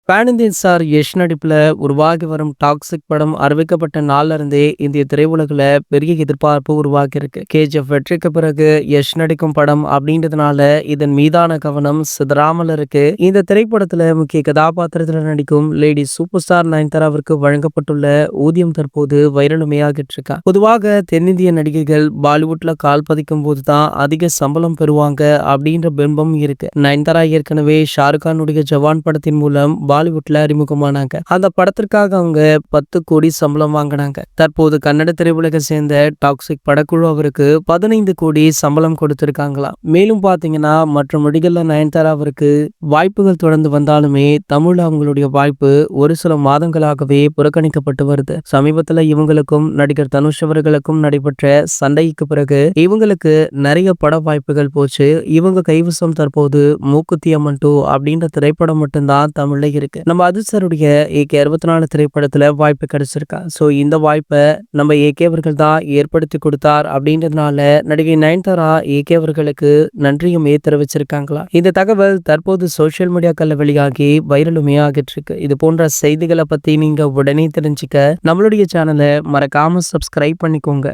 Pan Indian star Yash நடிப்புல உருவாகி வரும் டாக்ஸிக் படம் அறிவிக்கப்பட்ட நாள்ல இருந்தே இந்திய திரையுலகில பெரிய எதிர்பார்ப்பு உருவாகி இருக்கு. கேஜிஎஃப் வெற்றிக்கு பிறகு யஷ் நடிக்கும் படம் அப்படின்றதுனால இதன் மீதான கவனம் சிதறாமல் இருக்கு. இந்த திரைப்படத்துல முக்கிய கதாபாத்திரத்துல நடிக்கும் லேடி சூப்பர் ஸ்டார் நயன்தாராவிற்கு வழங்கப்பட்டுள்ள ஊதியம் தற்போது வைரலுமையாகிட்டு இருக்கா. பொதுவாக தென்னிந்திய நடிகைகள் பாலிவுட்ல கால் பதிக்கும் போதுதான் அதிக சம்பளம் பெறுவாங்க அப்படின்ற பிம்பம் இருக்கு. நயன்தாரா ஏற்கனவே ஷாருக்கானுடைய ஜவான் படத்தின் மூலம் பாலிவுட்ல அறிமுகமானாங்க. அந்த படத்திற்காக அவங்க 10 கோடி சம்பளம் வாங்கினாங்க. தற்போது கன்னட திரையுலகை சேர்ந்த டாக்ஸிக் படக்குழு அவருக்கு 15 கோடி சம்பளம் கொடுத்திருக்காங்களாம். மேலும் பாத்தீங்கன்னா மற்ற மொழிகள்ல நயன்தாராவிற்கு வாய்ப்புகள் தொடர்ந்து வந்தாலுமே தமிழ்ல அவங்களுடைய வாய்ப்பு ஒரு சில மாதங்களாகவே புறக்கணிக்கப்பட்டு வருது. சமீபத்துல இவங்களுக்கும் நடிகர் தனுஷ் அவர்களுக்கும் நடைபெற்ற சண்டைக்கு பிறகு இவங்களுக்கு நிறைய பட வாய்ப்புகள் போச்சு. இவங்க கைவசம் தற்போது மூக்குத்தி அம்மன் 2 அப்படின்ற திரைப்படம் மட்டும்தான் தமிழ்ல இருக்கு. நம்ம அதிர்சருடைய AK 64 திரைப்படத்துல வாய்ப்பு கிடைச்சிருக்கா. சோ இந்த வாய்ப்பை நம்ம AK அவர்கள் தான் ஏற்படுத்தி கொடுத்தார் அப்படின்றதுனால நடிகை நயன்தாரா AK அவர்களுக்கு நன்றியுமே தெரிவிச்சிருக்காங்களா. இந்த தகவல் தற்போது சோசியல் மீடியாக்கள்ல வெளியாகி வைரலுமே ஆகிட்டு இருக்கு. இது போன்ற செய்திகளை பத்தி நீங்க உடனே தெரிஞ்சுக்க நம்மளுடைய சேனலை மறக்காம சப்ஸ்கிரைப் பண்ணிக்கோங்க.